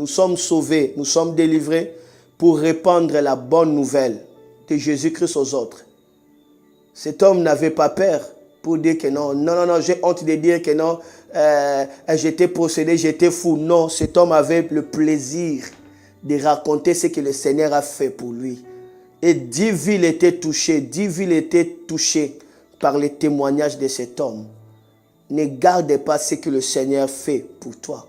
nous sommes sauvés, nous sommes délivrés pour répandre la bonne nouvelle de Jésus-Christ aux autres. Cet homme n'avait pas peur pour dire que non, j'ai honte de dire que non, j'étais possédé, j'étais fou. Non, cet homme avait le plaisir de raconter ce que le Seigneur a fait pour lui. Et 10 villes étaient touchées par les témoignages de cet homme. Ne garde pas ce que le Seigneur fait pour toi.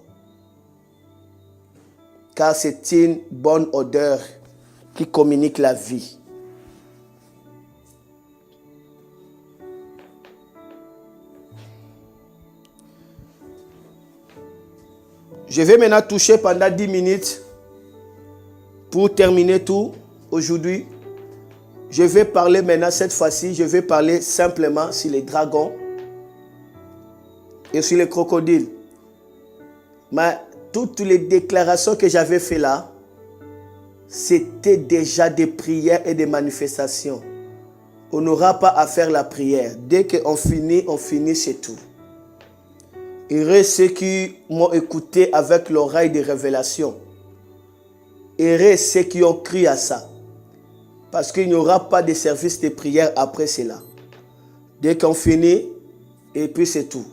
Car c'est une bonne odeur qui communique la vie. Je vais maintenant toucher pendant 10 minutes pour terminer tout aujourd'hui. Je vais parler maintenant, cette fois-ci, je vais parler simplement sur les dragons et sur les crocodiles. Mais toutes les déclarations que j'avais faites là, c'était déjà des prières et des manifestations. On n'aura pas à faire la prière. Dès qu'on finit, c'est tout. Heureux ceux qui m'ont écouté avec l'oreille de révélation. Heureux ceux qui ont cru à ça. Parce qu'il n'y aura pas de service de prière après cela. Dès qu'on finit, et puis c'est tout.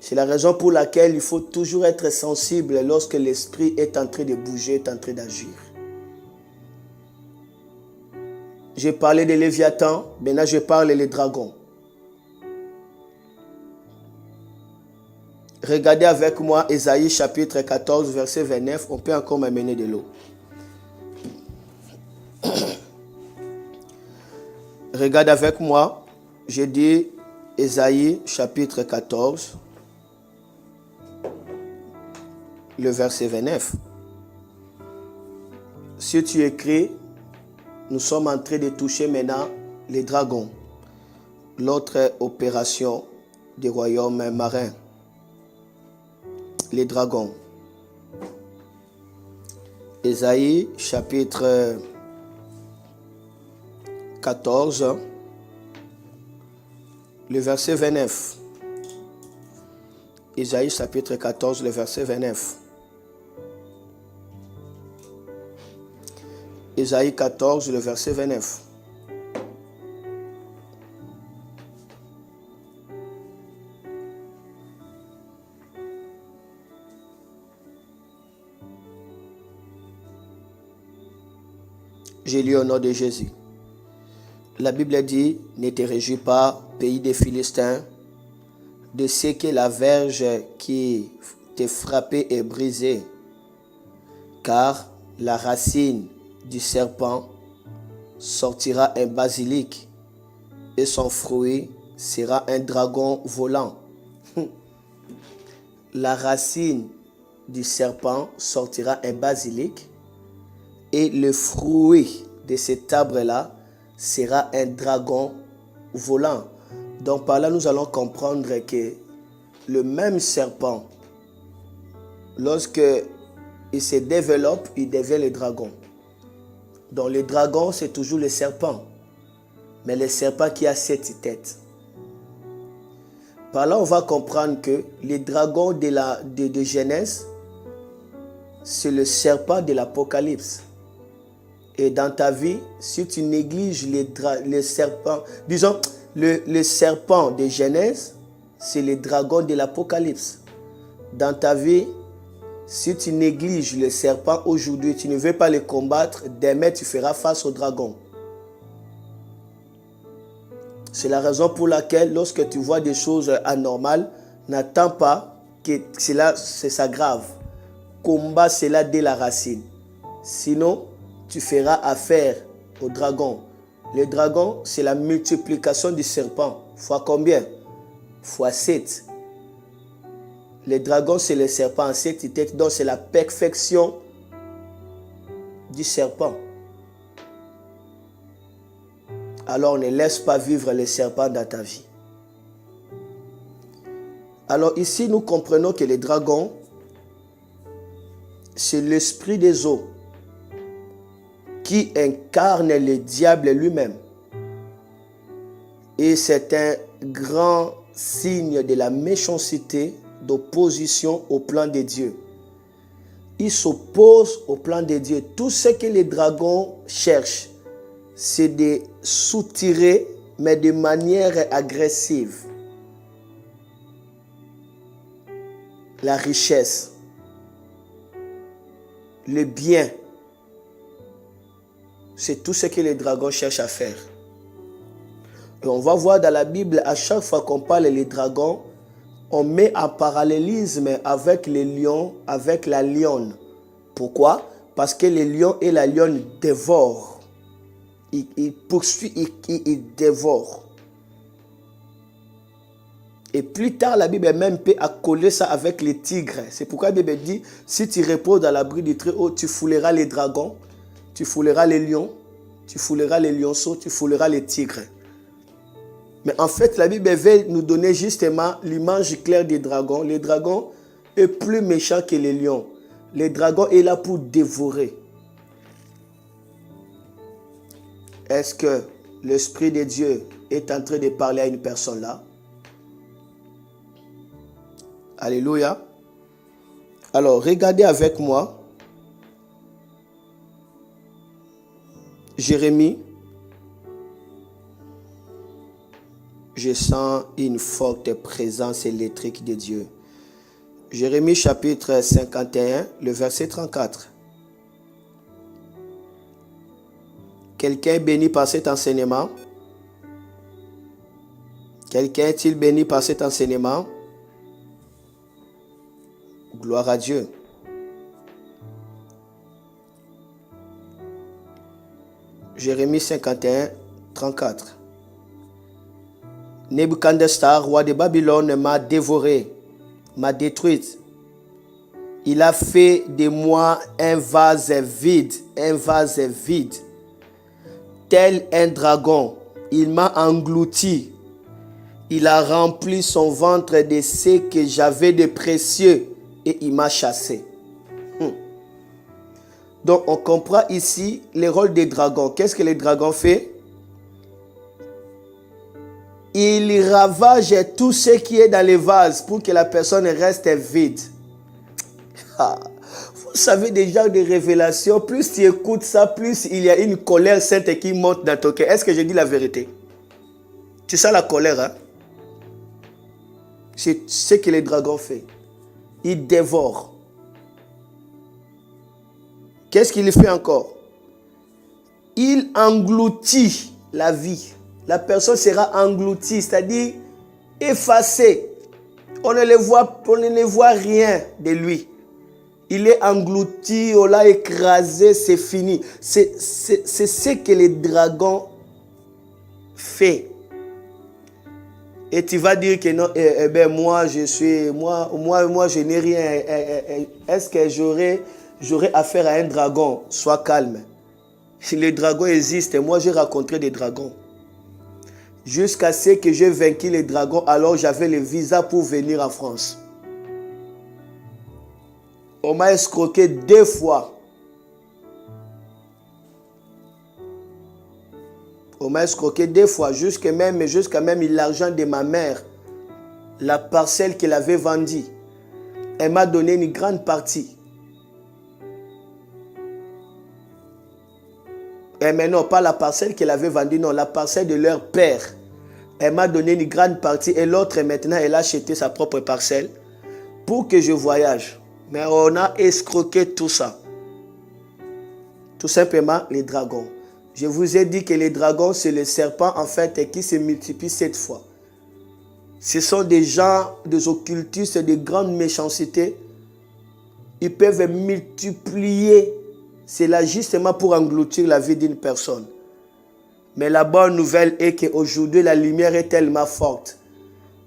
C'est la raison pour laquelle il faut toujours être sensible lorsque l'esprit est en train de bouger, est en train d'agir. J'ai parlé des Léviathans, maintenant je parle des dragons. Regardez avec moi Ésaïe chapitre 14, verset 29. On peut encore m'amener de l'eau. Regarde avec moi. J'ai dit Ésaïe chapitre 14, le verset 29. Si tu écris, nous sommes en train de toucher maintenant les dragons. L'autre opération du royaume marin. Les dragons. Ésaïe chapitre 14, le verset 29. Ésaïe chapitre 14, le verset 29. Ésaïe 14, le verset 29. J'ai lu au nom de Jésus. La Bible dit, ne te réjouis pas, pays des Philistins, de ce que la verge qui t'est frappée est brisée, car la racine du serpent sortira un basilic, et son fruit sera un dragon volant. La racine du serpent sortira un basilic, et le fruit de cet arbre-là sera un dragon volant. Donc par là, nous allons comprendre que le même serpent, lorsque il se développe, il devient le dragon. Donc le dragon, c'est toujours le serpent. Mais le serpent qui a 7 têtes. Par là, on va comprendre que les dragons de Genèse, c'est le serpent de l'Apocalypse. Et dans ta vie, si tu négliges les serpents, disons, le serpent de Genèse, c'est le dragon de l'Apocalypse. Dans ta vie, si tu négliges le serpent aujourd'hui, tu ne veux pas le combattre, demain tu feras face au dragon. C'est la raison pour laquelle, lorsque tu vois des choses anormales, n'attends pas que cela s'aggrave. Combat cela dès la racine. Sinon, tu feras affaire au dragon. Le dragon, c'est la multiplication du serpent. Fois combien? Fois 7. Le dragon, c'est le serpent en 7 têtes. Donc, c'est la perfection du serpent. Alors, ne laisse pas vivre le serpent dans ta vie. Alors, ici, nous comprenons que le dragon, c'est l'esprit des eaux qui incarne le diable lui-même. Et c'est un grand signe de la méchanceté, d'opposition au plan de Dieu. il s'oppose au plan de Dieu. Tout ce que les dragons cherchent, c'est de soutirer, mais de manière agressive, la richesse, le bien. C'est tout ce que les dragons cherchent à faire. Et on va voir dans la Bible, à chaque fois qu'on parle des dragons, on met en parallélisme avec les lions, avec la lionne. Pourquoi? Parce que les lions et la lionne dévorent. Ils poursuivent, ils dévorent. Et plus tard, la Bible même peut accoler ça avec les tigres. C'est pourquoi la Bible dit, si tu reposes dans l'abri du Très-Haut, tu fouleras les dragons, tu fouleras les lions, tu fouleras les lionceaux, tu fouleras les tigres. Mais en fait, la Bible veut nous donner justement l'image claire des dragons. Les dragons est plus méchant que les lions. Les dragons est là pour dévorer. Est-ce que l'Esprit de Dieu est en train de parler à une personne là? Alléluia. Alors, regardez avec moi. Jérémie. Je sens une forte présence électrique de Dieu. Jérémie chapitre 51, le verset 34. Quelqu'un est béni par cet enseignement? Quelqu'un est-il béni par cet enseignement? Gloire à Dieu. Jérémie 51, 34. Nebuchadnezzar, roi de Babylone, m'a dévoré, m'a détruite. Il a fait de moi un vase vide, tel un dragon. Il m'a englouti. Il a rempli son ventre de ce que j'avais de précieux et il m'a chassé. Donc on comprend ici le rôle des dragons. Qu'est-ce que les dragons font? Il ravage tout ce qui est dans les vases pour que la personne reste vide. Vous savez déjà des révélations, plus tu écoutes ça, plus il y a une colère sainte qui monte dans ton cœur. Est-ce que je dis la vérité? C'est ça la colère, hein? C'est ce que les dragons font. Ils dévorent. Qu'est-ce qu'il fait encore? Il engloutit la vie. La personne sera engloutie, c'est-à-dire effacée. On ne voit rien de lui. Il est englouti, on l'a écrasé, c'est fini. C'est ce que les dragons font. Et tu vas dire que non, moi je n'ai rien. Est-ce que j'aurais affaire à un dragon? Sois calme. Les dragons existent. Moi, j'ai rencontré des dragons. Jusqu'à ce que j'ai vaincu les dragons, alors j'avais le visa pour venir en France. On m'a escroqué 2 fois. On m'a escroqué 2 fois, jusqu'à même l'argent de ma mère, la parcelle qu'elle avait vendue. Elle m'a donné une grande partie. Mais non, pas la parcelle qu'elle avait vendue, non, la parcelle de leur père. Elle m'a donné une grande partie et l'autre, maintenant, elle a acheté sa propre parcelle pour que je voyage. Mais on a escroqué tout ça. Tout simplement, les dragons. Je vous ai dit que les dragons, c'est le serpent, en fait, qui se multiplie 7 fois. Ce sont des gens, des occultistes, des grandes méchancetés. Ils peuvent multiplier. C'est là justement pour engloutir la vie d'une personne. Mais la bonne nouvelle est qu'aujourd'hui, la lumière est tellement forte.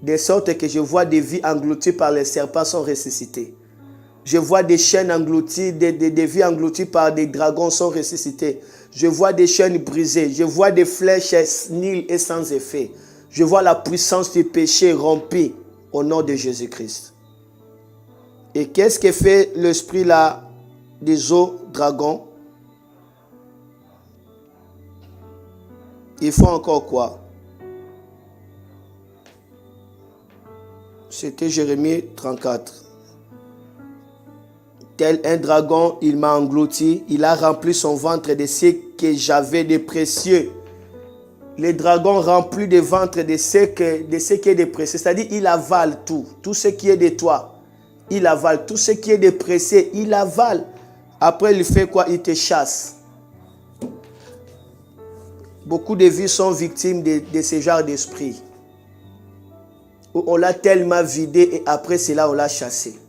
De sorte que je vois des vies englouties par les serpents sont ressuscitées. Je vois des chaînes englouties, des vies englouties par des dragons sont ressuscitées. Je vois des chaînes brisées. Je vois des flèches nulles et sans effet. Je vois la puissance du péché rompue au nom de Jésus-Christ. Et qu'est-ce que fait l'esprit là des eaux dragons? Il faut encore quoi? C'était Jérémie 34. Tel un dragon, il m'a englouti. Il a rempli son ventre de ce que j'avais de précieux. Les dragons remplissent le ventre de ce qui est de précieux. C'est-à-dire, il avale tout. Tout ce qui est de toi. Il avale. Tout ce qui est de précieux, il avale. Après, il fait quoi? Il te chasse. Beaucoup de vies sont victimes de ce genre d'esprit. On l'a tellement vidé et après cela, on l'a chassé.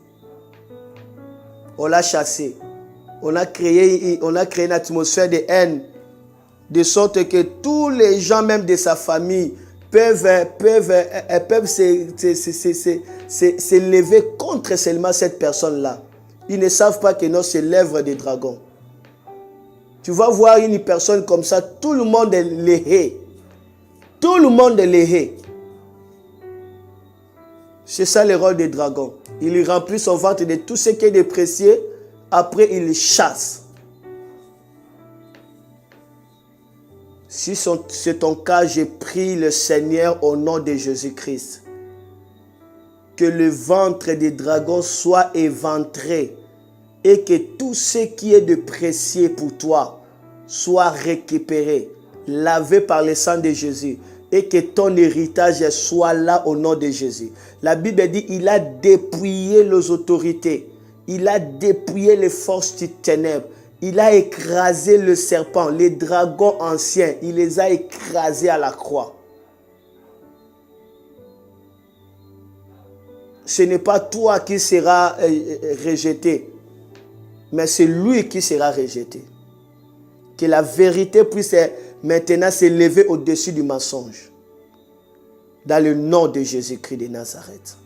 On l'a chassé. On a créé une atmosphère de haine, de sorte que tous les gens, même de sa famille, peuvent se lever contre seulement cette personne-là. Ils ne savent pas que non, c'est l'œuvre des dragons. Tu vas voir une personne comme ça, tout le monde les hait. Tout le monde les hait. C'est ça le rôle des dragons. Il remplit son ventre de tout ce qui est de précieux. Après, il chasse. Si c'est ton cas, je prie le Seigneur au nom de Jésus-Christ. Que le ventre des dragons soit éventré et que tout ce qui est de précieux pour toi soit récupéré, lavé par le sang de Jésus. Et que ton héritage soit là au nom de Jésus. La Bible dit, il a dépouillé les autorités. Il a dépouillé les forces du ténèbres. Il a écrasé le serpent, les dragons anciens. Il les a écrasés à la croix. Ce n'est pas toi qui seras rejeté, mais c'est lui qui sera rejeté. Que la vérité puisse maintenant s'élever au-dessus du mensonge. Dans le nom de Jésus-Christ de Nazareth.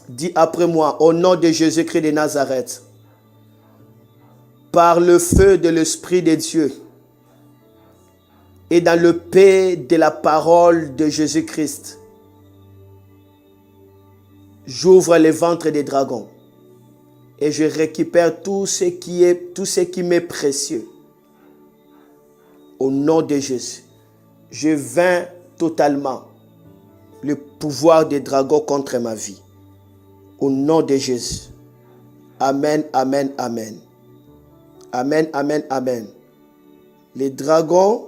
Dis après moi, au nom de Jésus-Christ de Nazareth, par le feu de l'Esprit de Dieu et dans le paix de la parole de Jésus-Christ, j'ouvre le ventre des dragons et je récupère tout ce qui m'est précieux. Au nom de Jésus, je vainc totalement le pouvoir des dragons contre ma vie. Au nom de Jésus. Amen, amen, amen. Amen, amen, amen. Les dragons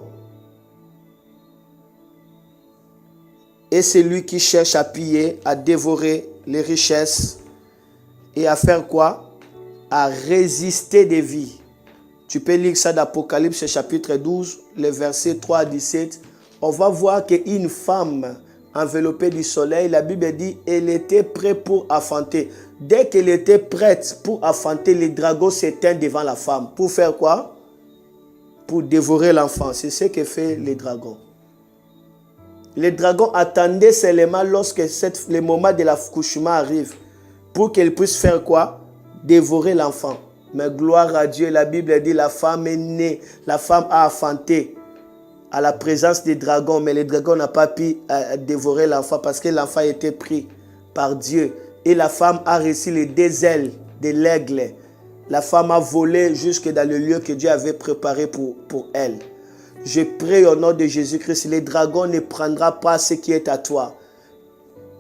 est celui qui cherche à piller, à dévorer les richesses et à faire quoi? À résister des vies. Tu peux lire ça d'Apocalypse chapitre 12, les versets 3 à 17. On va voir qu'une femme enveloppée du soleil, la Bible dit, elle était prête pour affanter. Dès qu'elle était prête pour affanter, les dragons s'éteignent devant la femme. Pour faire quoi? Pour dévorer l'enfant. C'est ce que fait les dragons. Les dragons attendaient seulement lorsque le moment de l'accouchement arrive pour qu'elle puisse faire quoi? Dévorer l'enfant. Mais gloire à Dieu, la Bible dit la femme est née, la femme a enfanté à la présence des dragons, mais les dragons n'ont pas pu dévorer l'enfant parce que l'enfant était pris par Dieu. Et la femme a reçu les deux ailes de l'aigle. La femme a volé jusque dans le lieu que Dieu avait préparé pour elle. Je prie au nom de Jésus-Christ, les dragons ne prendront pas ce qui est à toi.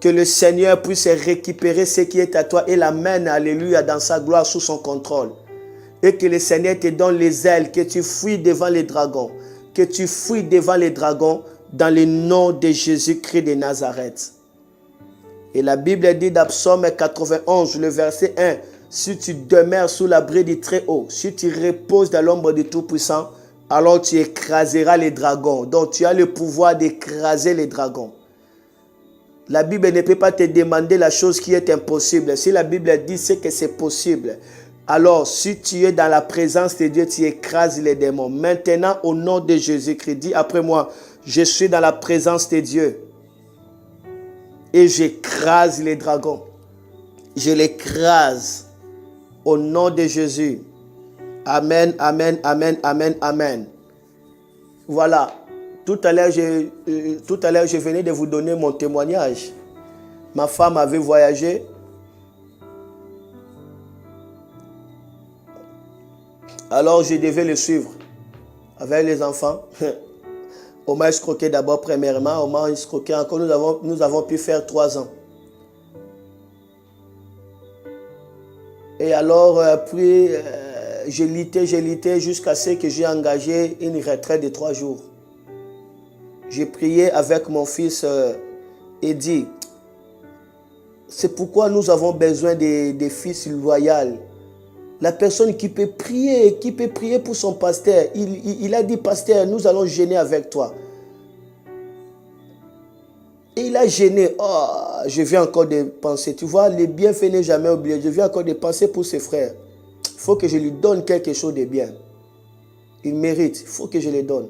Que le Seigneur puisse récupérer ce qui est à toi et l'amène, alléluia, dans sa gloire sous son contrôle. Et que le Seigneur te donne les ailes, que tu fuis devant les dragons. Que tu fuis devant les dragons dans le nom de Jésus-Christ de Nazareth. Et la Bible dit dans Psaume 91, le verset 1, si tu demeures sous l'abri du Très-Haut, si tu reposes dans l'ombre du Tout-Puissant, alors tu écraseras les dragons. Donc tu as le pouvoir d'écraser les dragons. La Bible ne peut pas te demander la chose qui est impossible. Si la Bible dit que c'est possible, alors si tu es dans la présence de Dieu, tu écrases les démons. Maintenant, au nom de Jésus-Christ, dis après moi, je suis dans la présence de Dieu et j'écrase les dragons. Je l'écrase au nom de Jésus. Amen, amen, amen, amen, amen. Voilà. Tout à l'heure, je venais de vous donner mon témoignage. Ma femme avait voyagé. Alors, je devais le suivre avec les enfants. On m'a escroqué d'abord premièrement. On m'a escroqué encore. Nous avons pu faire 3 ans. Et alors, puis, je luttais jusqu'à ce que j'ai engagé une retraite de 3 jours. J'ai prié avec mon fils et dit, c'est pourquoi nous avons besoin des fils loyaux. La personne qui peut prier pour son pasteur. Il a dit, pasteur, nous allons jeûner avec toi. Et il a jeûné. Oh, je viens encore de penser. Tu vois, les bienfaits n'est jamais oublié. Je viens encore de penser pour ses frères. Il faut que je lui donne quelque chose de bien. Il mérite. Il faut que je le donne.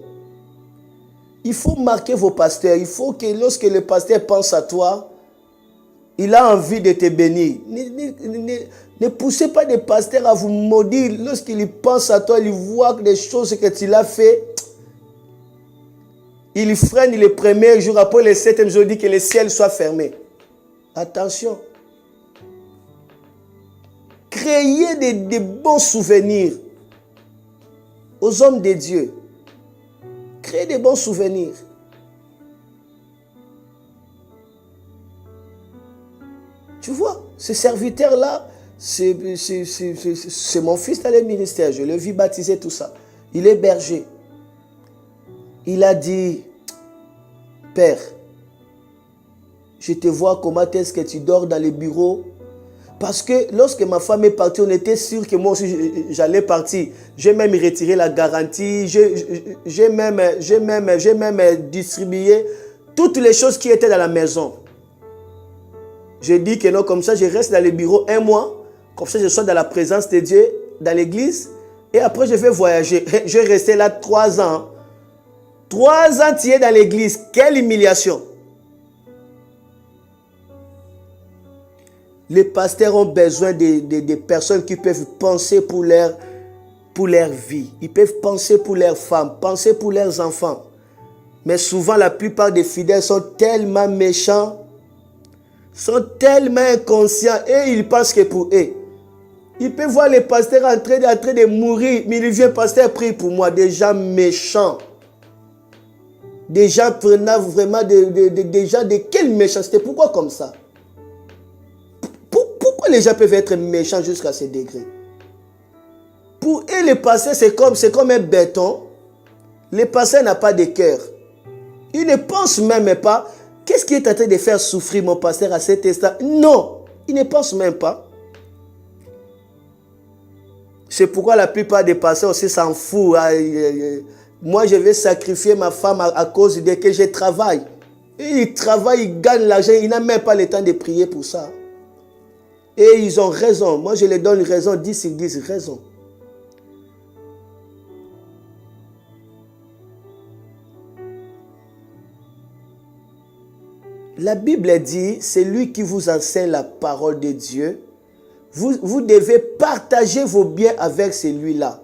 Il faut marquer vos pasteurs. Il faut que lorsque le pasteur pense à toi, il a envie de te bénir. Ne poussez pas des pasteurs à vous maudire. Lorsqu'il pense à toi, il voit des choses que tu l'as fait. Il freine le premier jour, après le 7e jour, il dit que le ciel soit fermé. Attention. Créez des bons souvenirs aux hommes de Dieu. Créez des bons souvenirs. Tu vois, ce serviteur-là, c'est mon fils dans le ministère. Je l'ai vu baptiser tout ça. Il est berger. Il a dit, Père, je te vois comment est-ce que tu dors dans les bureaux. Parce que lorsque ma femme est partie, on était sûr que moi aussi j'allais partir. J'ai même retiré la garantie. J'ai même distribué toutes les choses qui étaient dans la maison. J'ai dit que non, comme ça, je reste dans le bureau 1 mois. Comme ça, je sois dans la présence de Dieu, dans l'église. Et après, je vais voyager. Je vais rester là 3 ans. 3 ans, tu es dans l'église. Quelle humiliation. Les pasteurs ont besoin de personnes qui peuvent penser pour leur vie. Ils peuvent penser pour leurs femmes, penser pour leurs enfants. Mais souvent, la plupart des fidèles sont tellement méchants, sont tellement inconscients et ils pensent que pour eux. Ils peuvent voir les pasteurs en train de mourir, mais ils viennent, pasteur, prie pour moi. Des gens méchants. Des gens prenant vraiment des gens de quelle méchanceté. Pourquoi comme ça? Pourquoi les gens peuvent être méchants jusqu'à ce degré? Pour eux, les pasteurs, c'est comme un béton. Les pasteurs n'ont pas de cœur. Ils ne pensent même pas. Qu'est-ce qui est en train de faire souffrir mon pasteur à cet instant? Non, ils ne pensent même pas. C'est pourquoi la plupart des pasteurs aussi s'en foutent. Moi, je vais sacrifier ma femme à cause de que je travaille. Et ils travaillent, ils gagnent l'argent. Ils n'ont même pas le temps de prier pour ça. Et ils ont raison. Moi, je les donne raison, 10 sur 10, raison. La Bible dit, c'est lui qui vous enseigne la parole de Dieu. Vous devez partager vos biens avec celui-là.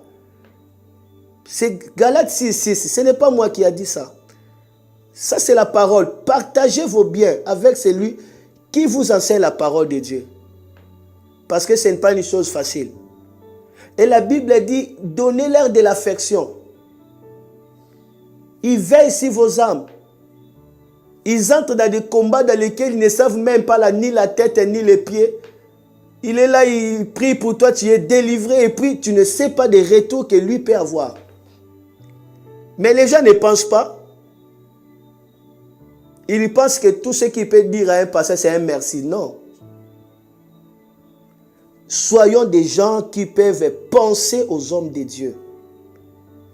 C'est Galates 6, ce n'est pas moi qui a dit ça. Ça, c'est la parole. Partagez vos biens avec celui qui vous enseigne la parole de Dieu. Parce que ce n'est pas une chose facile. Et la Bible dit, donnez-leur de l'affection. Ils veillent sur vos âmes. Ils entrent dans des combats dans lesquels ils ne savent même pas ni la tête ni les pieds. Il est là, il prie pour toi, tu es délivré et puis tu ne sais pas des retours que lui peut avoir. Mais les gens ne pensent pas. Ils pensent que tout ce qu'il peut dire à un pasteur, c'est un merci. Non. Soyons des gens qui peuvent penser aux hommes de Dieu.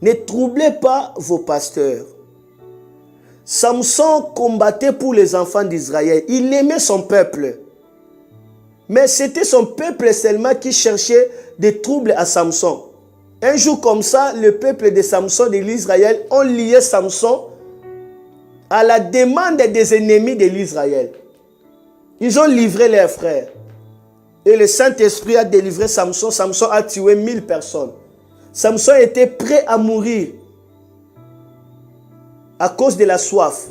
Ne troublez pas vos pasteurs. Samson combattait pour les enfants d'Israël. Il aimait son peuple. Mais c'était son peuple seulement qui cherchait des troubles à Samson. Un jour comme ça, le peuple de Samson, de l'Israël, ont lié Samson à la demande des ennemis de l'Israël. Ils ont livré leurs frères. Et le Saint-Esprit a délivré Samson. Samson a tué 1000 personnes. Samson était prêt à mourir à cause de la soif.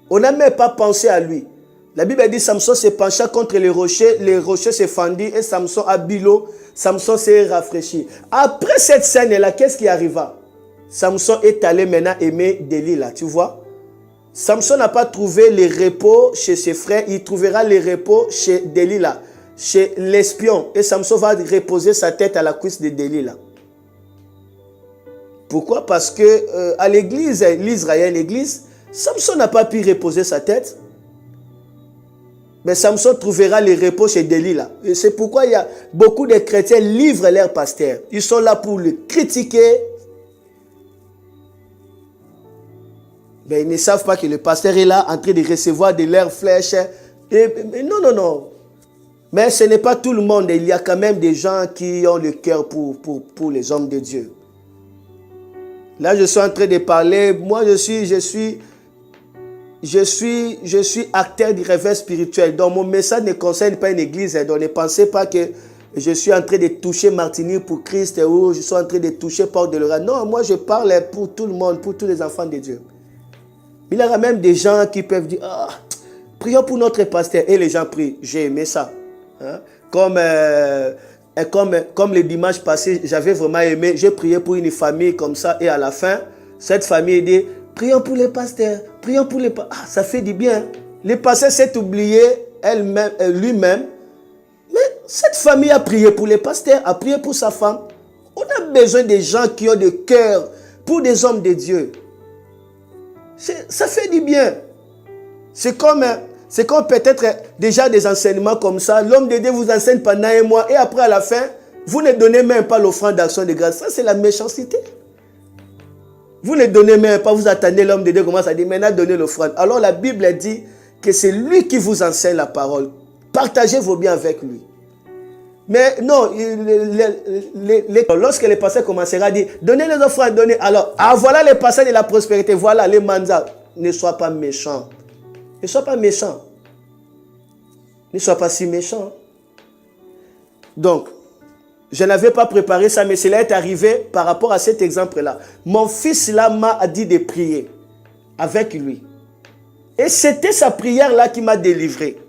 On n'a même pas pensé à lui. La Bible dit Samson se pencha contre les rochers se fendirent et Samson a bu l'eau, Samson s'est rafraîchi. Après cette scène-là, qu'est-ce qui arriva? Samson est allé maintenant aimer Delilah, tu vois. Samson n'a pas trouvé le repos chez ses frères, il trouvera le repos chez Delilah. chez l'espion. Et Samson va reposer sa tête à la cuisse de Delilah. Pourquoi? Parce que à l'église, l'Israël, l'église, Samson n'a pas pu reposer sa tête. Mais Samson trouvera le repos chez Delilah. Et c'est pourquoi il y a beaucoup de chrétiens livrent leurs pasteurs. Ils sont là pour le critiquer. Mais ils ne savent pas que le pasteur est là en train de recevoir de leurs flèches. Et non, non, non. Mais ce n'est pas tout le monde. Il y a quand même des gens qui ont le cœur pour les hommes de Dieu. Là, je suis en train de parler. Moi, je suis acteur du réveil spirituel. Donc, mon message ne concerne pas une église. Donc, ne pensez pas que je suis en train de toucher Martinique pour Christ ou je suis en train de toucher Port de Laurent. Non, moi, je parle pour tout le monde, pour tous les enfants de Dieu. Il y a même des gens qui peuvent dire, ah, prions pour notre pasteur. Et les gens prient. J'ai aimé ça. Hein? Comme le dimanche passé, j'avais vraiment aimé. J'ai prié pour une famille comme ça. Et à la fin, cette famille dit, prions pour les pasteurs. Prions pour les pasteurs. Ah, ça fait du bien. Le pasteur s'est oublié lui-même. Mais cette famille a prié pour les pasteurs, a prié pour sa femme. On a besoin des gens qui ont de cœur pour des hommes de Dieu. Ça fait du bien. C'est comme peut-être déjà des enseignements comme ça. L'homme de Dieu vous enseigne pendant un mois et après à la fin, vous ne donnez même pas l'offrande d'action de grâce. Ça, c'est la méchanceté. Vous ne donnez même pas, vous attendez l'homme de Dieu commence à dire maintenant donnez l'offrande. Alors la Bible dit que c'est lui qui vous enseigne la parole. Partagez vos biens avec lui. Mais non, lorsque les pasteurs commenceront à dire donnez les offrandes, donnez. Alors, voilà les pasteurs de la prospérité, voilà les mandats. Ne sois pas méchant. Ne sois pas méchant. Ne sois pas si méchant. Donc, je n'avais pas préparé ça, mais cela est arrivé par rapport à cet exemple-là. Mon fils là m'a dit de prier avec lui. Et c'était sa prière-là qui m'a délivré.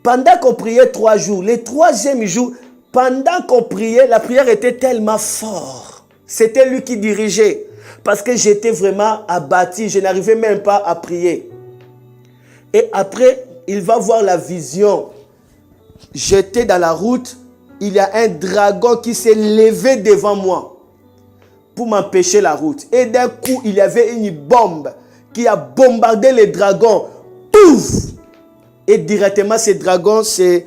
Pendant qu'on priait 3 jours, le 3e jour, pendant qu'on priait, la prière était tellement forte. C'était lui qui dirigeait. Parce que j'étais vraiment abattu. Je n'arrivais même pas à prier. Et après, il va voir la vision. J'étais dans la route. Il y a un dragon qui s'est levé devant moi pour m'empêcher la route. Et d'un coup, il y avait une bombe qui a bombardé les dragons. Pouf! Et directement, ces dragons s'est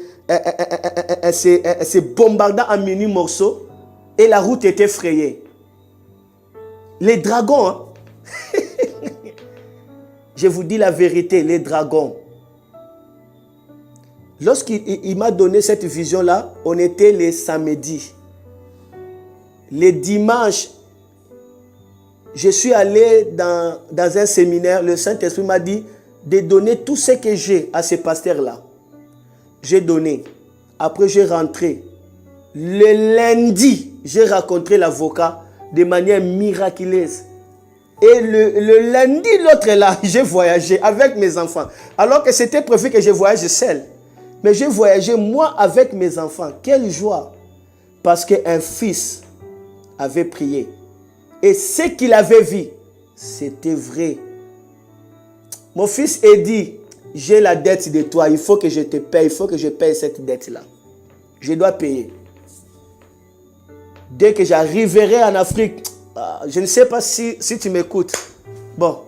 bombardé en mini morceaux. Et la route était frayée. Les dragons, hein? Je vous dis la vérité, les dragons. Lorsqu'il m'a donné cette vision-là, on était les samedis. Les dimanches, je suis allé dans un séminaire. Le Saint-Esprit m'a dit de donner tout ce que j'ai à ces pasteurs-là. J'ai donné. Après, j'ai rentré. Le lundi, j'ai rencontré l'avocat de manière miraculeuse. Et le lundi, l'autre là, j'ai voyagé avec mes enfants. Alors que c'était prévu que je voyage seul. Mais j'ai voyagé moi avec mes enfants. Quelle joie! Parce qu'un fils avait prié. Et ce qu'il avait vu, c'était vrai. Mon fils a dit, j'ai la dette de toi, il faut que je te paye, il faut que je paye cette dette-là. Je dois payer. Dès que j'arriverai en Afrique, je ne sais pas si tu m'écoutes. Bon,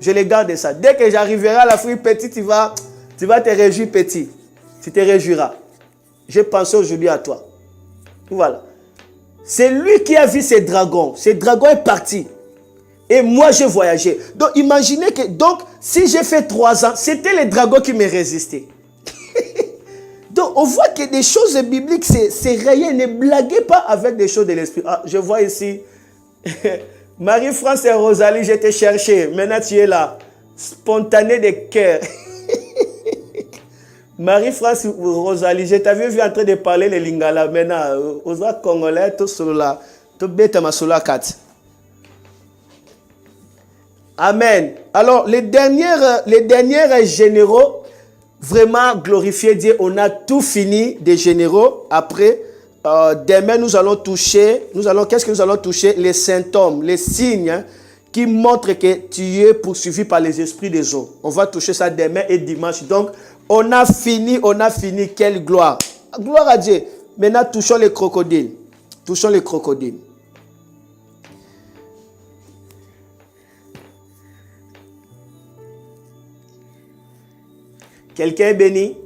je les garde ça. Dès que j'arriverai à l'Afrique, petit, tu vas te réjouir, petit. Tu te réjouiras. Je pense aujourd'hui à toi. Voilà. C'est lui qui a vu ces dragons. Ce dragon est parti. Et moi, j'ai voyagé. Donc, imaginez que, si j'ai fait 3 ans, c'était les dragons qui me résistaient. Donc, on voit que des choses bibliques, c'est réel. Ne blaguez pas avec des choses de l'esprit. Ah, je vois ici, Marie-France et Rosalie, je t'ai cherché. Maintenant, tu es là. Spontané de cœur. Marie-France Rosalie, je t'avais vu en train de parler le lingala. Maintenant, aux Congolais, tout cela, tout bête ma sola 4. Amen. Alors, les derniers généraux, vraiment glorifier Dieu. On a tout fini des généraux. Après, demain, nous allons toucher, qu'est-ce que nous allons toucher? Les symptômes, les signes, hein, qui montrent que tu es poursuivi par les esprits des eaux. On va toucher ça demain et dimanche. Donc, On a fini. Quelle gloire. Gloire à Dieu. Maintenant, touchons les crocodiles. Touchons les crocodiles. Quelqu'un est béni?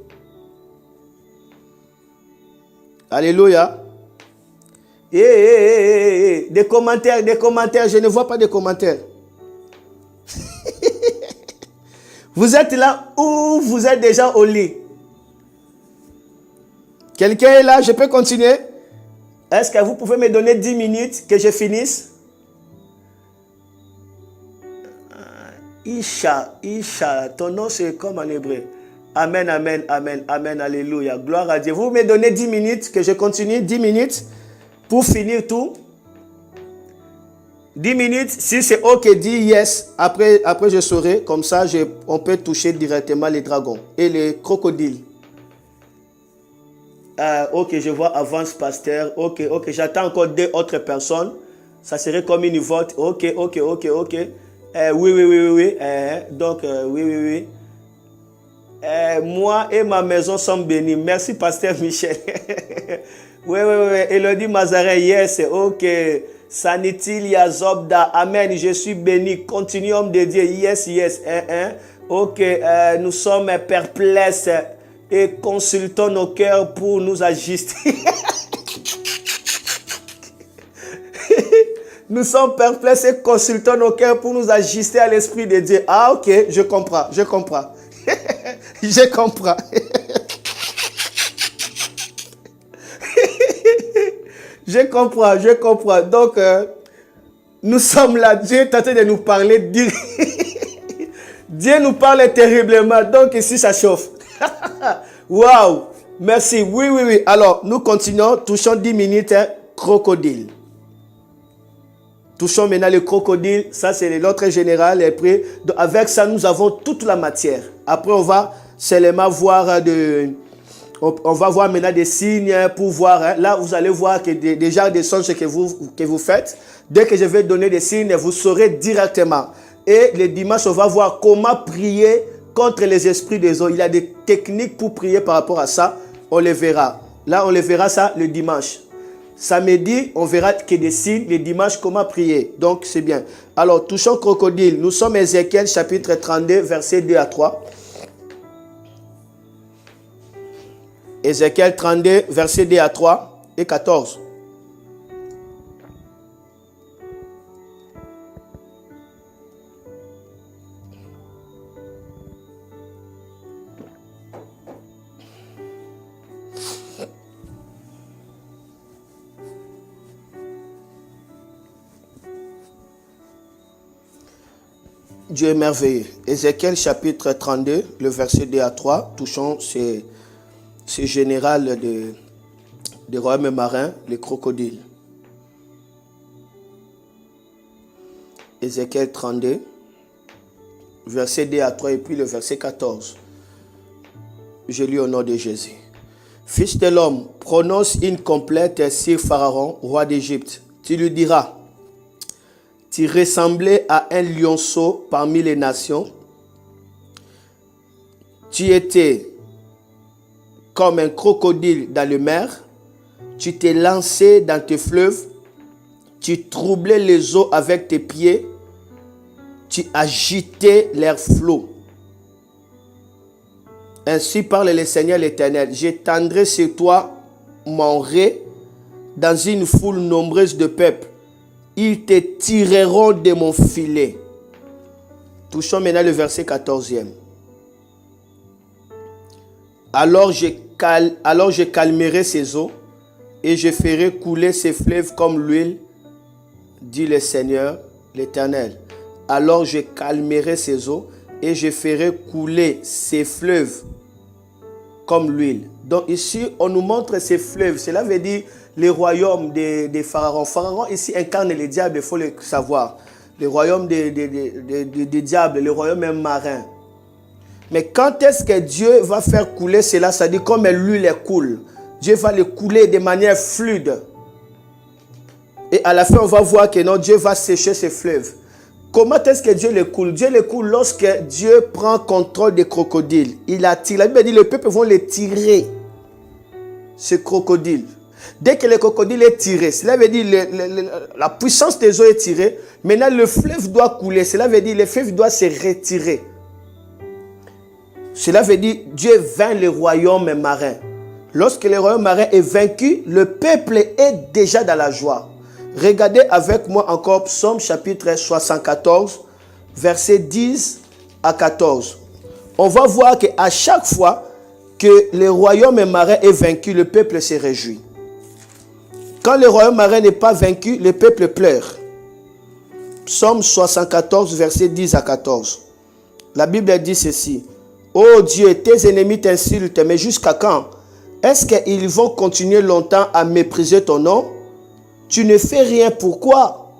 Alléluia. Des commentaires. Je ne vois pas de commentaires. Vous êtes là ou vous êtes déjà au lit? Quelqu'un est là? Je peux continuer? Est-ce que vous pouvez me donner 10 minutes que je finisse? Isha, ton nom c'est comme en hébreu. Amen, alléluia. Gloire à Dieu. Vous me donnez 10 minutes que je continue, 10 minutes pour finir tout. 10 minutes, si c'est OK, dis yes. Après je saurai. Comme ça, on peut toucher directement les dragons et les crocodiles. OK, je vois avance, pasteur. OK, j'attends encore 2 autres personnes. Ça serait comme une vote. OK. Oui. Donc, oui. Moi et ma maison sommes bénis. Merci, pasteur Michel. Oui. Elodie Mazarin, yes. OK. Sanitil Yazobda. Amen. Je suis béni. Continuum de Dieu. Yes. OK. Nous sommes perplexes et consultons nos cœurs pour nous ajuster. Nous sommes perplexes et consultons nos cœurs pour nous ajuster à l'Esprit de Dieu. Ah, OK. Je comprends. Je comprends. Je comprends. Donc, nous sommes là. Dieu est en train de nous parler. Dieu nous parle terriblement. Donc, ici, ça chauffe. Waouh. Merci. Oui. Alors, nous continuons. Touchons 10 minutes. Crocodile. Touchons maintenant le crocodile. Ça, c'est l'autre général. Et après, avec ça, nous avons toute la matière. Après, on va seulement voir on va voir maintenant des signes pour voir. Là, vous allez voir que déjà des songes que vous faites. Dès que je vais donner des signes, vous saurez directement. Et le dimanche, on va voir comment prier contre les esprits des eaux. Il y a des techniques pour prier par rapport à ça. On les verra. Là, on les verra ça le dimanche. Samedi, on verra que des signes. Le dimanche, comment prier. Donc, c'est bien. Alors, touchons crocodile. Nous sommes Ézéchiel chapitre 32, versets 2 à 3. Ézéchiel 32, versets 2 à 3 et 14. Dieu est merveilleux. Ézéchiel chapitre 32, le verset 2 à 3. Touchons ce général de royaume marin, les crocodiles. Ézéchiel 32, verset 2 à 3 et puis le verset 14. Je lis au nom de Jésus. Fils de l'homme, prononce une complète sur Pharaon, roi d'Égypte. Tu lui diras, tu ressemblais à un lionceau parmi les nations. Tu étais comme un crocodile dans la mer. Tu t'es lancé dans tes fleuves. Tu troublais les eaux avec tes pieds. Tu agitais leurs flots. Ainsi parle le Seigneur l'Éternel. J'étendrai sur toi mon ray dans une foule nombreuse de peuples. Ils te tireront de mon filet. Touchons maintenant le verset 14e. Alors je calmerai ces eaux et je ferai couler ces fleuves comme l'huile, dit le Seigneur l'Éternel. Alors je calmerai ces eaux et je ferai couler ces fleuves comme l'huile. Donc ici, on nous montre ces fleuves. Cela veut dire les royaumes des pharaons. Pharaon ici incarne les diables, il faut le savoir. Le royaume des diables, le royaume marin. Mais quand est-ce que Dieu va faire couler cela? Ça dit comme l'huile coule. Dieu va le couler de manière fluide. Et à la fin, on va voir que non, Dieu va sécher ces fleuves. Comment est-ce que Dieu les coule? Dieu les coule lorsque Dieu prend contrôle des crocodiles. Il attire. La Bible dit, le peuple vont les tirer. Ce crocodile. Dès que le crocodile est tiré, cela veut dire la puissance des eaux est tirée. Maintenant, le fleuve doit couler. Cela veut dire le fleuve doit se retirer. Cela veut dire Dieu vainc le royaume marin. Lorsque le royaume marin est vaincu, le peuple est déjà dans la joie. Regardez avec moi encore Psaume chapitre 74, versets 10 à 14. On va voir qu'à chaque fois que le royaume marin est vaincu, le peuple se réjouit. Quand le royaume marin n'est pas vaincu, le peuple pleure. Psaume 74, versets 10 à 14. La Bible dit ceci. Ô Dieu, tes ennemis t'insultent, mais jusqu'à quand? Est-ce qu'ils vont continuer longtemps à mépriser ton nom? Tu ne fais rien, pourquoi?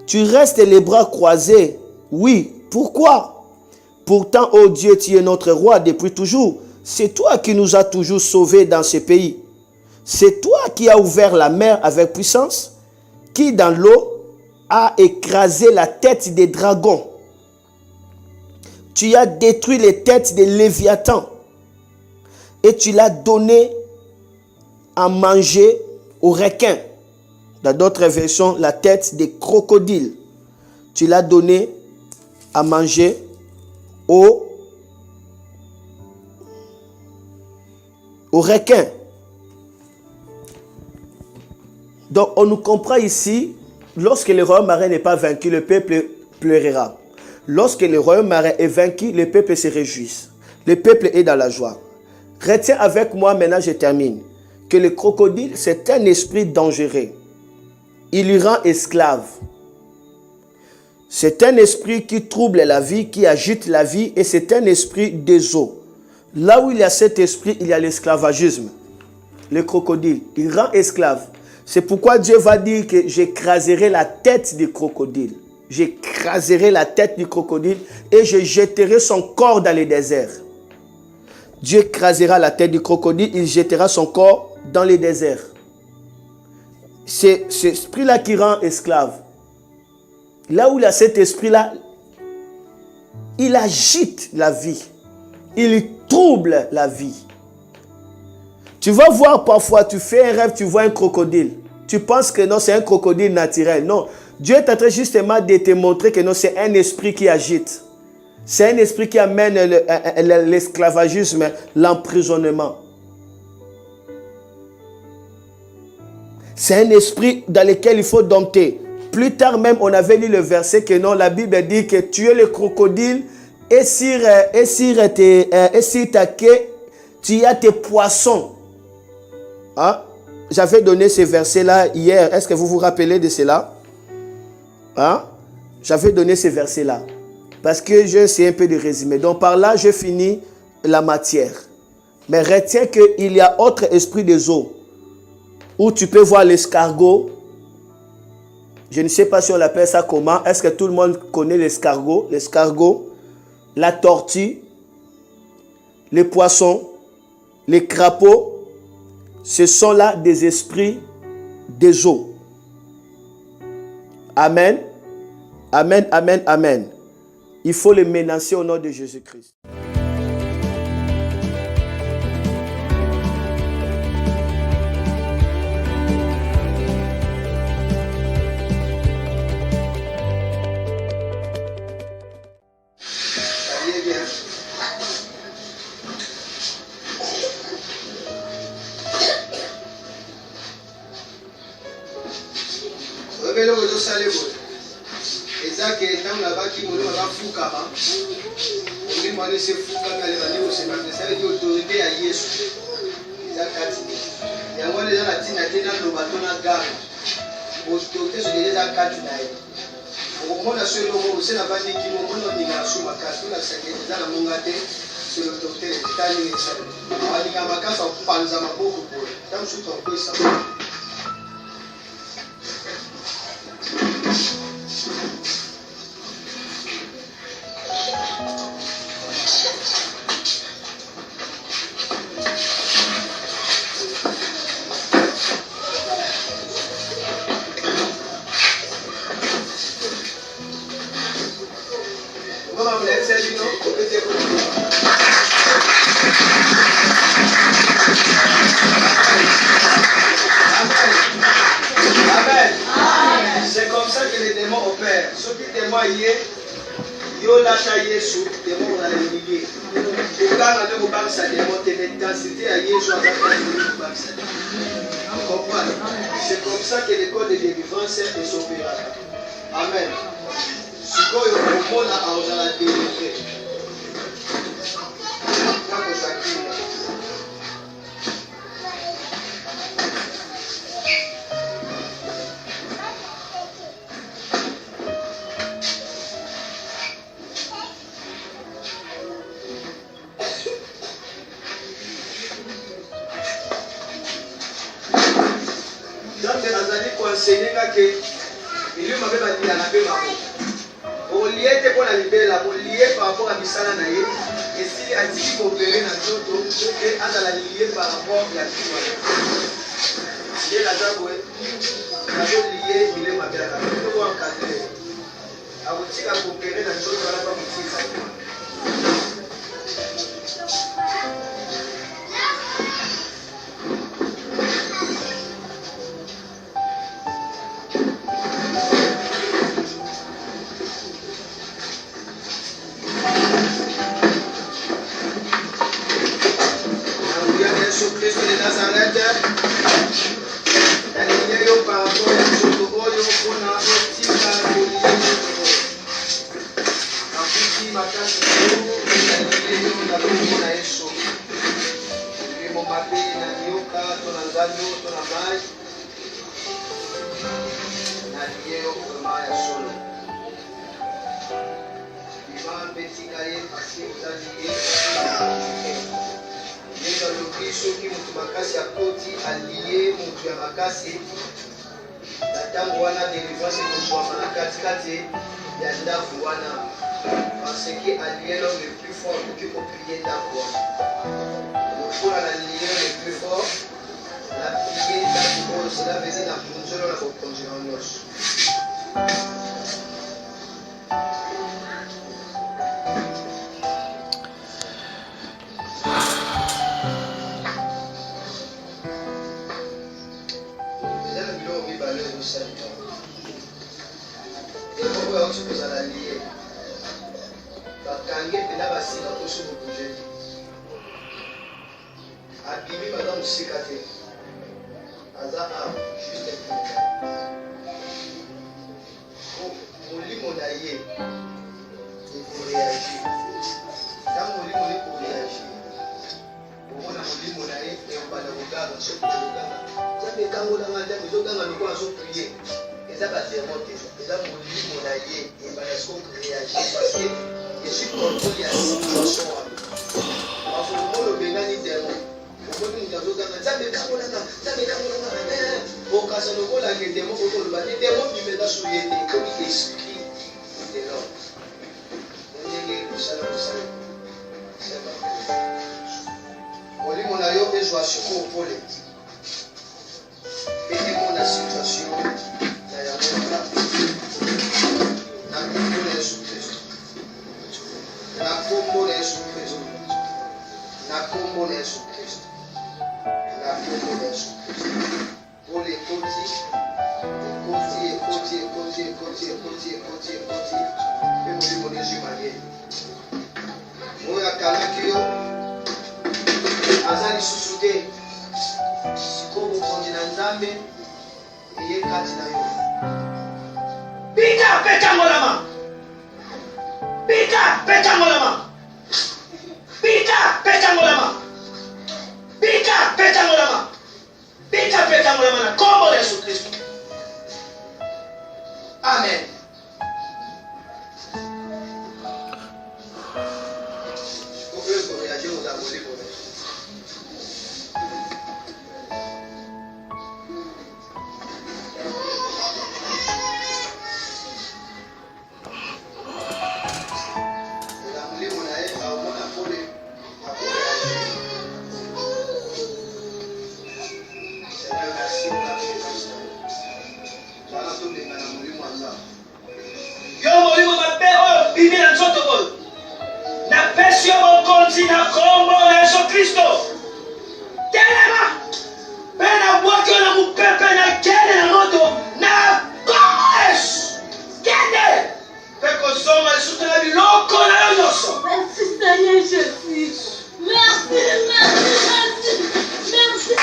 Tu restes les bras croisés. Oui, pourquoi? Pourtant, ô Dieu, tu es notre roi depuis toujours. C'est toi qui nous as toujours sauvés dans ce pays. C'est toi qui as ouvert la mer avec puissance, qui dans l'eau a écrasé la tête des dragons. Tu as détruit les têtes des léviathans et tu l'as donné à manger aux requins. Dans d'autres versions, la tête des crocodiles. Tu l'as donné à manger aux requins. Donc, on nous comprend ici, lorsque le royaume marin n'est pas vaincu, le peuple pleurera. Lorsque le royaume marin est vaincu, le peuple se réjouit. Le peuple est dans la joie. Retiens avec moi, maintenant je termine, que le crocodile, c'est un esprit dangereux. Il lui rend esclave. C'est un esprit qui trouble la vie, qui agite la vie, et c'est un esprit des eaux. Là où il y a cet esprit, il y a l'esclavagisme. Le crocodile, il rend esclave. C'est pourquoi Dieu va dire que j'écraserai la tête du crocodile. J'écraserai la tête du crocodile et je jetterai son corps dans le désert. Dieu écrasera la tête du crocodile, il jettera son corps dans le désert. C'est cet esprit-là qui rend esclave. Là où il y a cet esprit-là, il agite la vie. Il trouble la vie. Tu vas voir parfois, tu fais un rêve, tu vois un crocodile. Tu penses que non, c'est un crocodile naturel. Non, Dieu est en train justement de te montrer que non, c'est un esprit qui agite. C'est un esprit qui amène l'esclavagisme, l'emprisonnement. C'est un esprit dans lequel il faut dompter. Plus tard même, on avait lu le verset que non, la Bible dit que tuer le crocodile et si tu as tes poissons. Hein? J'avais donné ce verset-là hier. Est-ce que vous vous rappelez de cela? Hein? J'avais donné ce verset-là. Parce que je sais un peu de résumé. Donc par là, je finis la matière. Mais retiens qu'il y a autre esprit des eaux. Où tu peux voir l'escargot. Je ne sais pas si on l'appelle ça comment. Est-ce que tout le monde connaît l'escargot? L'escargot, la tortue, les poissons, les crapauds. Ce sont là des esprits des eaux. Amen. Amen, amen, amen. Il faut les menacer au nom de Jésus-Christ. Amen. C'est comme ça que les démons opèrent. Ceux qui témoignent, yo lâcha Yesu, démon on a les milliers. Pourquoi on a pas ça démon, l'intensité à Yesu avec pas ça. Vous comprenez? C'est comme ça que l'école de délivrance est s'opéra. Amen. Si quoi on a la délivré. Enseigner que il m'a même dit à la paix au lieu de pour la libérer la lié par rapport à misala na ye et si a dit coopérer dans toto et à la lié par rapport à la il est là dedans la lié il est ma belle la il faut encadrer a aussi à coopérer dans toto là pas petit Jésus-Christ de Nazareth, alignez yo par rapport à ce que vous avez fait dans votre vie, dans votre makasi alignez yo na kombo na Yesu. Ni mo mabe na yoka to na ngano to na mai. Na alignez yo kwa ya solo. Ivan betikaye pasi utaliye. Nenda lokiso ki mutu makasi ya koti aliye mutu ya makasi na tango wana délivrance kozwama na katikati ya ndaku wana parce que aliye l'homme le plus fort okoki koplie ndaku wana lokola na liye le plus fort na plie ndaku oyo cela veut dire na punzolo na bokonzi na nyonso. Jésus na kombo na Yesu Kristo. Telema. Pena bwaki na mupepe na kende na moto na goes. Kende. Peko zonga Yesu na biloko na yoso. Merci Seigneur Jésus. Merci, merci, merci. Merci,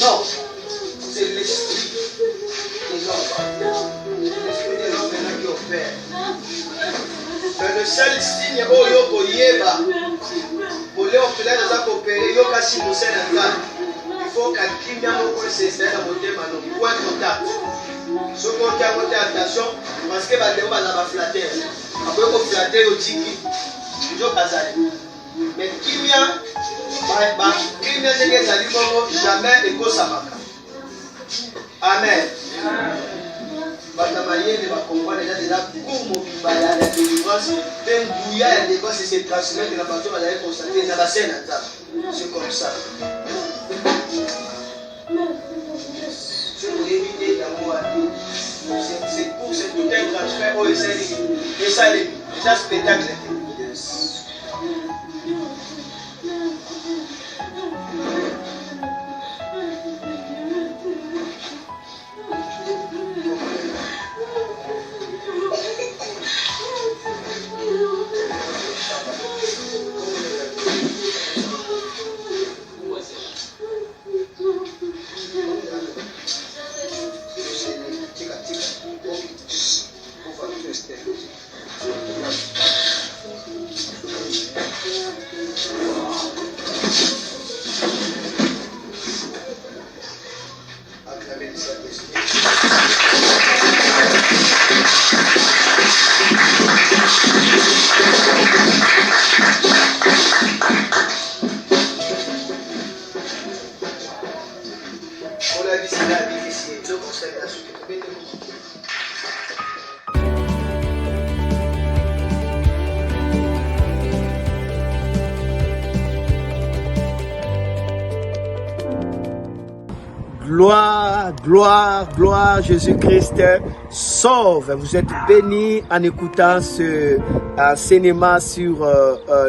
non, c'est l'esprit de l'homme. L'esprit de l'homme est là qui opère. Mais le seul signe où il y a pour les opérer dans un opéré, il y a si nous sommes il faut qu'un client nous s'installe à monter maintenant. Il faut être contact. Ce qu'on a monté attention, parce que va devoir flatter. Après qu'on flatter au tiki, toujours pas aller. Mais qui vient, c'est que ça dit jamais et que ça va. Amen. Batamayele bakomba déjà kumo bibaya la délivrance ben bouya la délivrance c'est transmettre la parole va aller constater dans la scène c'est comme ça. C'est éviter d'amour à Dieu. C'est pour c'est tout un transfert au et ça les spectacles. Gloire, gloire, gloire, Jésus-Christ sauve. Vous êtes bénis en écoutant ce enseignement sur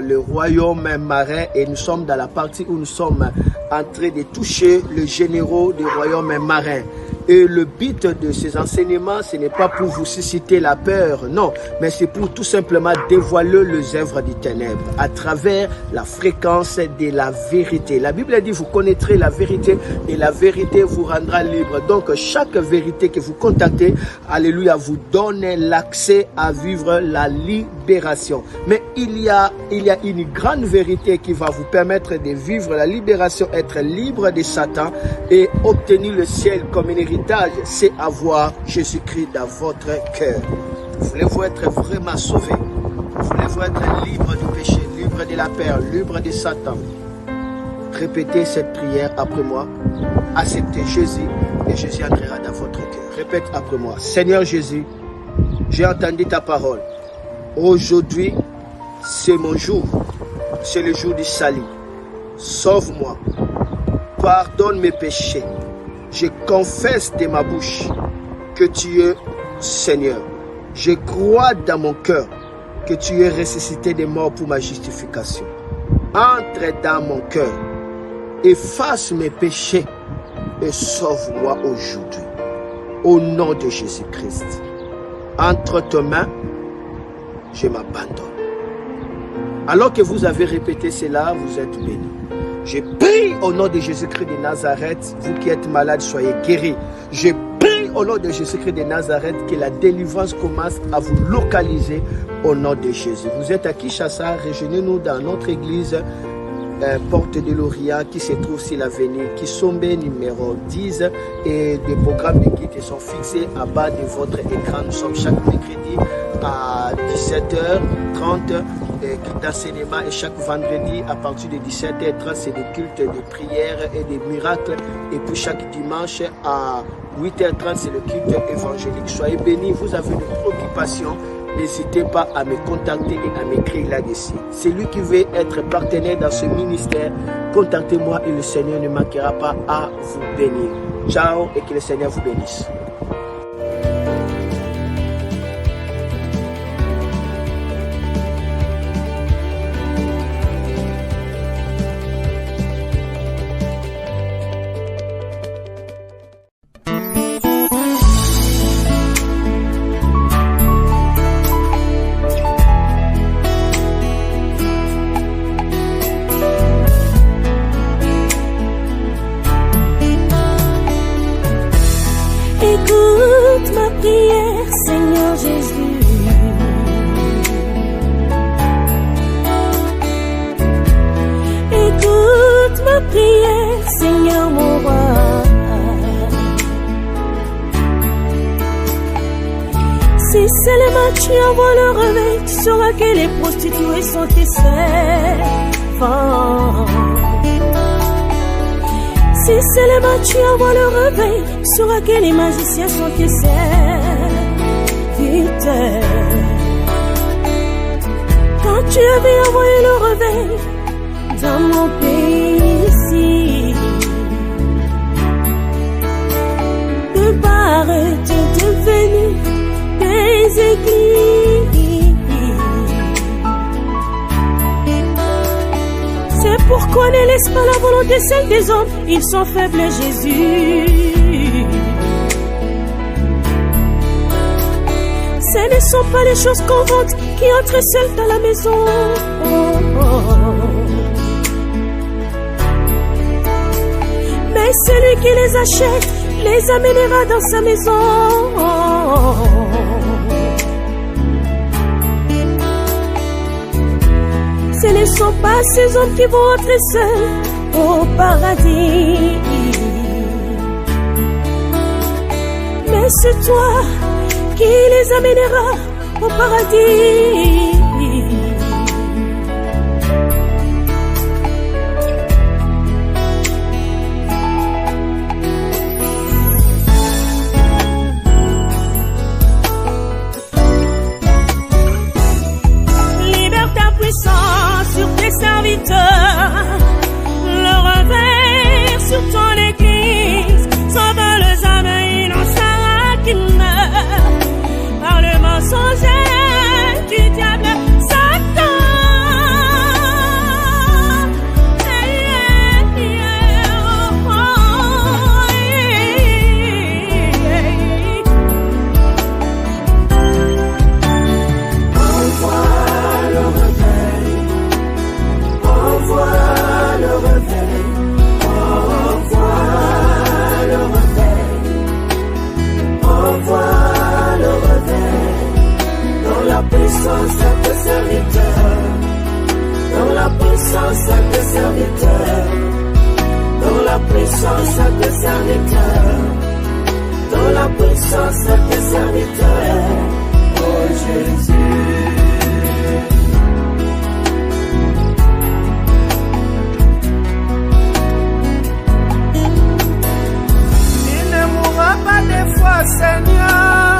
le royaume marin et nous sommes dans la partie où nous sommes en train de toucher le généraux du royaume marin. Et le but de ces enseignements, ce n'est pas pour vous susciter la peur, non, mais c'est pour tout simplement dévoiler les œuvres du ténèbre à travers la fréquence de la vérité. La Bible dit, vous connaîtrez la vérité et la vérité vous rendra libre. Donc, chaque vérité que vous contactez, alléluia, vous donne l'accès à vivre la libération. Mais il y a une grande vérité qui va vous permettre de vivre la libération, être libre de Satan et obtenir le ciel comme une héritage, c'est avoir Jésus-Christ dans votre cœur. Voulez-vous être vraiment sauvé? Voulez-vous être libre du péché, libre de la peur, libre de Satan? Répétez cette prière après moi. Acceptez Jésus et Jésus entrera dans votre cœur. Répète après moi. Seigneur Jésus, j'ai entendu ta parole. Aujourd'hui, c'est mon jour. C'est le jour du salut. Sauve-moi. Pardonne mes péchés. Je confesse de ma bouche que tu es Seigneur. Je crois dans mon cœur que tu es ressuscité des morts pour ma justification. Entre dans mon cœur, efface mes péchés et sauve-moi aujourd'hui. Au nom de Jésus-Christ. Entre tes mains, je m'abandonne. Alors que vous avez répété cela, vous êtes bénis. Je prie au nom de Jésus-Christ de Nazareth, vous qui êtes malades, soyez guéris. Je prie au nom de Jésus-Christ de Nazareth que la délivrance commence à vous localiser au nom de Jésus. Vous êtes à Kinshasa, rejoignez-nous dans notre église Porte de l'Orient qui se trouve sur l'avenue Kisombe numéro 10 et des programmes de guide sont fixés en bas de votre écran. Nous sommes chaque mercredi à 17h30 d'enseignement et chaque vendredi à partir de 17h30 c'est des cultes de prière et des miracles et puis chaque dimanche à 8h30, c'est le culte évangélique. Soyez bénis. Vous avez des préoccupations. N'hésitez pas à me contacter et à m'écrire là-dessus. Celui qui veut être partenaire dans ce ministère, contactez-moi et le Seigneur ne manquera pas à vous bénir. Ciao et que le Seigneur vous bénisse. Écoute ma prière, Seigneur Jésus. Écoute ma prière, Seigneur mon roi. Si seulement tu envoies le réveil, tu sauras que les prostituées sont tes servantes. Si seulement tu envoies le réveil, tu sauras que les magiciens sont tes serviteurs. Quand tu avais envoyé le réveil dans mon pays ici, de part étaient devenus des églises. C'est pourquoi ne laisse pas la volonté celle des hommes, ils sont faibles, Jésus. Ce ne sont pas les choses convenantes qui entrent seules dans la maison. Mais celui qui les achète les amènera dans sa maison. Ce ne sont pas ces hommes qui vont entrer seuls au paradis, mais c'est toi qui les amèneras au paradis. Sur tes serviteurs, le réveil sur ton église, sauve les âmes innocents qui meurent par le mensonge du diable Satan. Dans la puissance des serviteurs, dans la puissance des serviteurs, dans la puissance des serviteurs, oh Jésus. Il ne mourra pas des fois, Seigneur,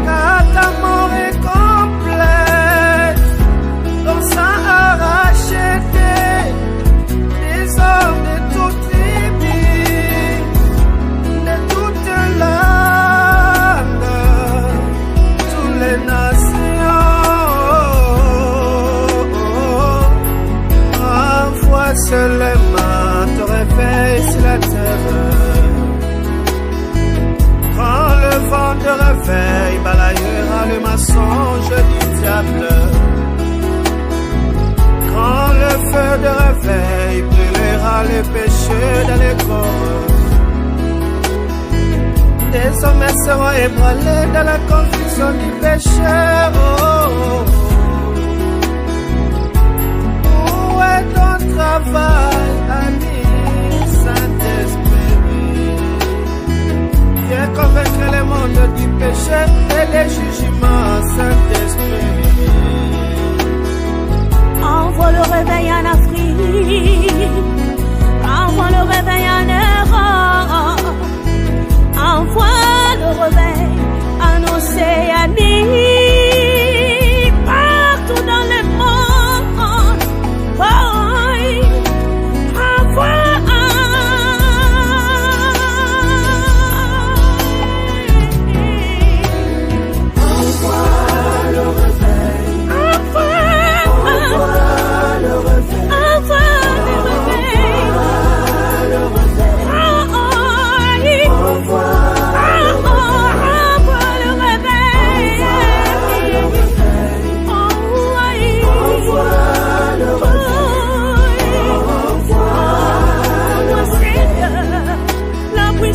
car ta mort est complète. Ton sang a racheté des hommes de toute tribu, de toute langue, toutes les nations. Envoie seulement ton réveil sur la terre. Quand le vent de réveil balayera le mensonge du diable, quand le feu de réveil brûlera les péchés dans les corps, des hommes seront ébranlés dans la confusion du péché. Où est ton travail, ami Saint-Esprit? Viens convaincre le monde du péché et des jugements, Saint-Esprit. Envoie le réveil en Afrique, envoie le réveil en Europe, envoie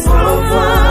Au revoir.